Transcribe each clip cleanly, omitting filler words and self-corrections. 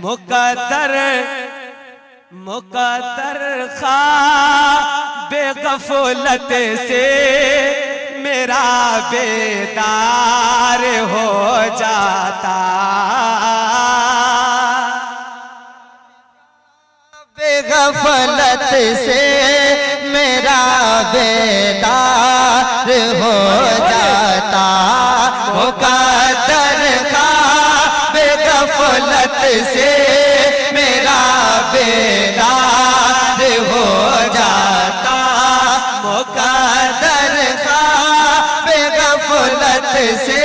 مقدر خواب غفلت سے میرا بیدار ہو جاتا، بے غفلت سے میرا بیدار ہو جاتا، مقدر خواب غفلت سے میرا بیدار ہو جاتا، مقدر خواب غفلت سے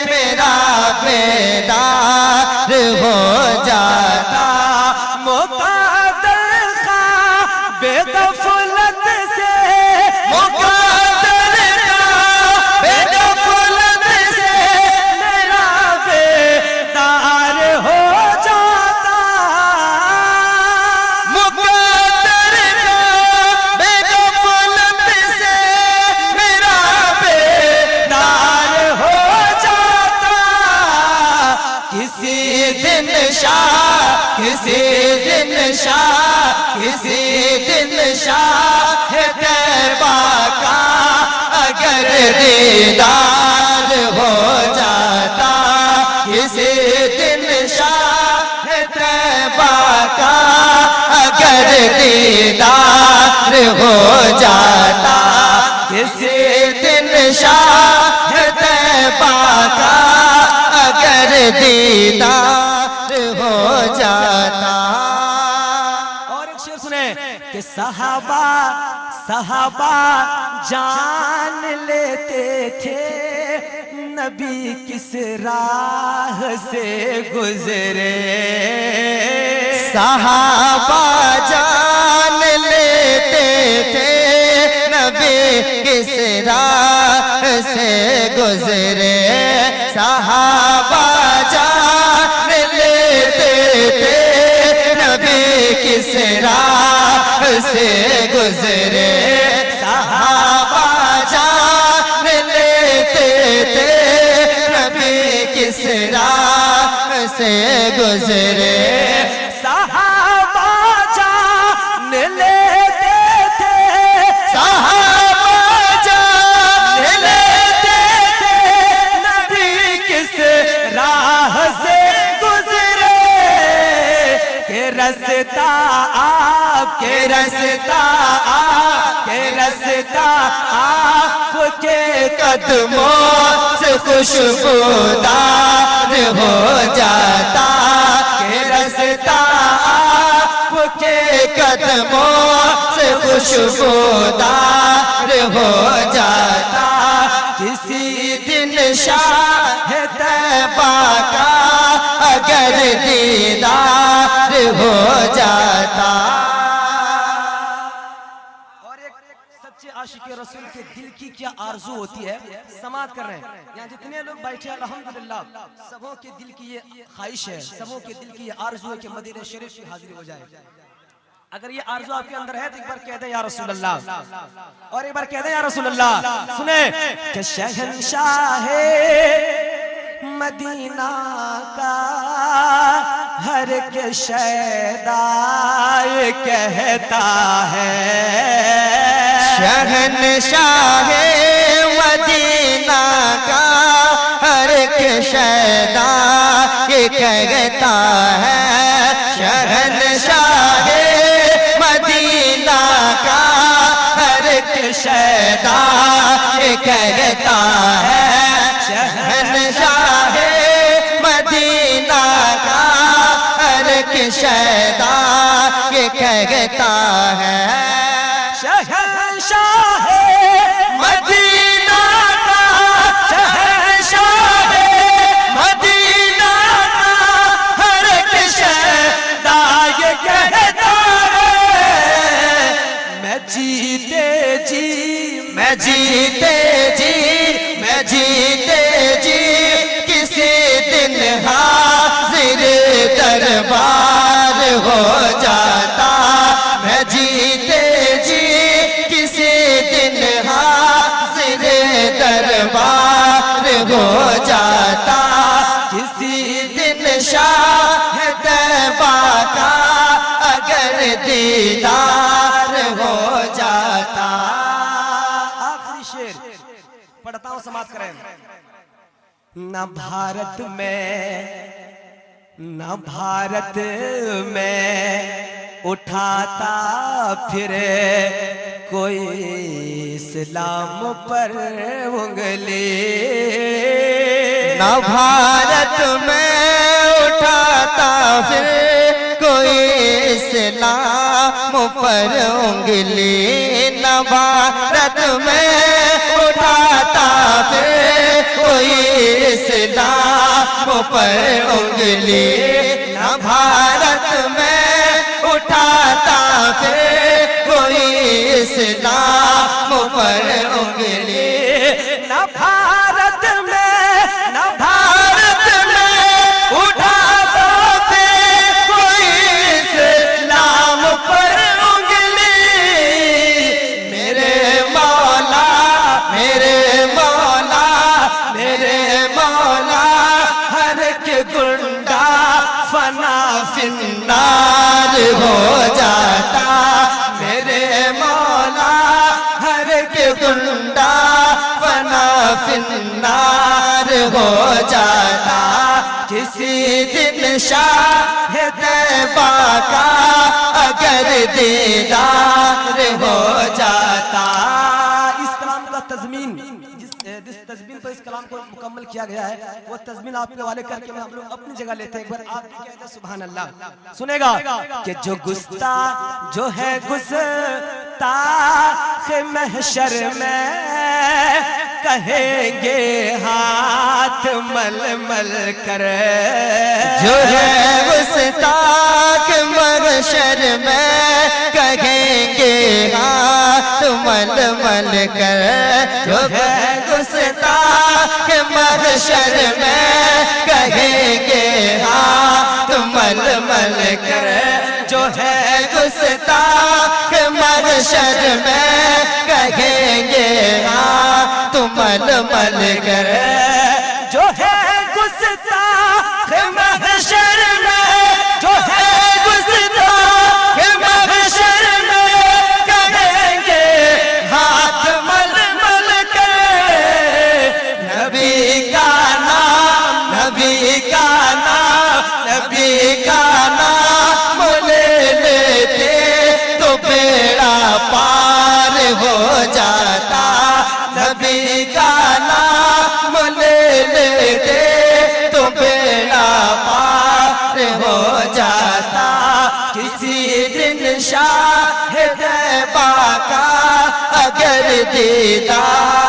میرا بیدار ہو جاتا، مقدر خواب غفلت سے، مقدر خواب غفلت سے میرا بیدار ہو جاتا، مقدر خواب غفلت سے میرا بیدار ہو جاتا، کسی دن شاہ، کسی دن شاہ، کسی دن شاہ طیبہ کا اگر دیدار ہو جاتا، کسی دن شاہ طیبہ کا اگر دیدار ہو جاتا، کسی دن شاہ طیبہ کا اگر دیدار ہو جاتا۔ اور ایک شعر سنیں کہ صحابہ جان لیتے تھے نبی کس راہ سے گزرے، صحابہ جان لیتے تھے نبی کس راہ سے گزرے، صحابہ جان لیتے تھے نبی کس راہ سے گزرے، صحابہ جان لیتے تھے نبی کس راہ سے گزرے، صحابہ جان لیتے تھے، صحابہ جان لیتے تھے نبی کس راہ سے گزرے، کہ رستہ آپ کے رستہ آپ کے رستہ آپ کے قدموں سے خوشبودار ہو جاتا، کہ رستہ آپ کے قدموں سے خوشبودار ہو جاتا، کسی دن شاہ طیبہ کا اگر دیدار ہو جاتا۔ اور ایک سچے عاشق رسول کے دل کی کیا آرزو ہوتی ہے، سماعت کر رہے ہیں یہاں جتنے لوگ بیٹھے ہیں الحمدللہ، سبوں کے دل کی یہ خواہش ہے، سبوں کے دل کی یہ آرزو ہے کہ مدینہ شریف کی حاضری ہو جائے۔ اگر یہ آرزو آپ کے اندر ہے تو ایک بار کہہ دیں یا رسول اللہ، اور ایک بار کہہ دیں یا رسول اللہ۔ سنیں کہ شہنشاہ مدینہ کا ہر ایک شیدا یہ کہتا ہے، شہنشاہ مدینہ کا ہر ایک شیدا یہ کہتا ہے، شہنشاہ مدینہ کا ہر ایک شیدا یہ کہتا ہے، شہنشاہ مدینہ کا ہر ایک شیدا یہ کہتا ہے، شہنشاہ مدینہ کا شہنشاہ مدینہ کا ہر ایک شیدا یہ کہتا ہے، میں جیتے جی میں جیتے جی میں جیتے جی کسی دن حاضر دربار ہو جاتا، میں جیتے جی کسی دن حاضر دربار ہو جاتا، کسی دن شاہ دیدار ہو جاتا. آخری شعر پڑھتا ہوں، سماعت کریں. نہ بھارت میں اٹھاتا پھرے کوئی اسلام پر انگلی. نہ بھارت میں اٹھاتا پھر کوئی اسلام پر انگلی. نہ بھارت میں اٹھاتا پھر کوئی اسلام پر انگلی. نہ بھارت میں اٹھاتا پھر کوئی اسلام پر انگلی. نہ بھارت میں اٹھاتا پھر کوئی اسلام پر انگلی. میرے مولا ہر ایک گنڈا فنا فی النار ہو جاتا. میرے مولا ہر ایک گنڈا فنا فی النار ہو جاتا. کسی دن شاہ طیبہ کا اگر دیدار ہو جاتا. اس کلام کا تضمین، جس تضمین پر اس کلام کو مکمل کیا گیا ہے، وہ تضمین آپ کے حوالے کر کے ہم لوگ اپنی جگہ لیتے ہیں. ایک بار آپ بھی کہتے ہیں سبحان اللہ. سنے گا کہ جو ہے گستاخ محشر میں کہیں گے ہاتھ مل مل کر. جو ہے گستاخ محشر میں کہیں گے ہاتھ مل مل کر. جو ہے گستاخ محشر میں کہیں گے ہاتھ مل مل کر. جو ہے گستاخ محشر میں کہیں گے ہاتھ مل مل کر. جو ہے گستاخ محشر میں، جو ہے گستاخ محشر میں کہیں گے ہاتھ مل مل کر. نبی کا نام لے لیتے تو بیڑا پار ہو جاتا. نبی کا نام لے لیتے تو بیڑا پار ہو جاتا. کسی دن شاہ طیبہ کا اگر دیدار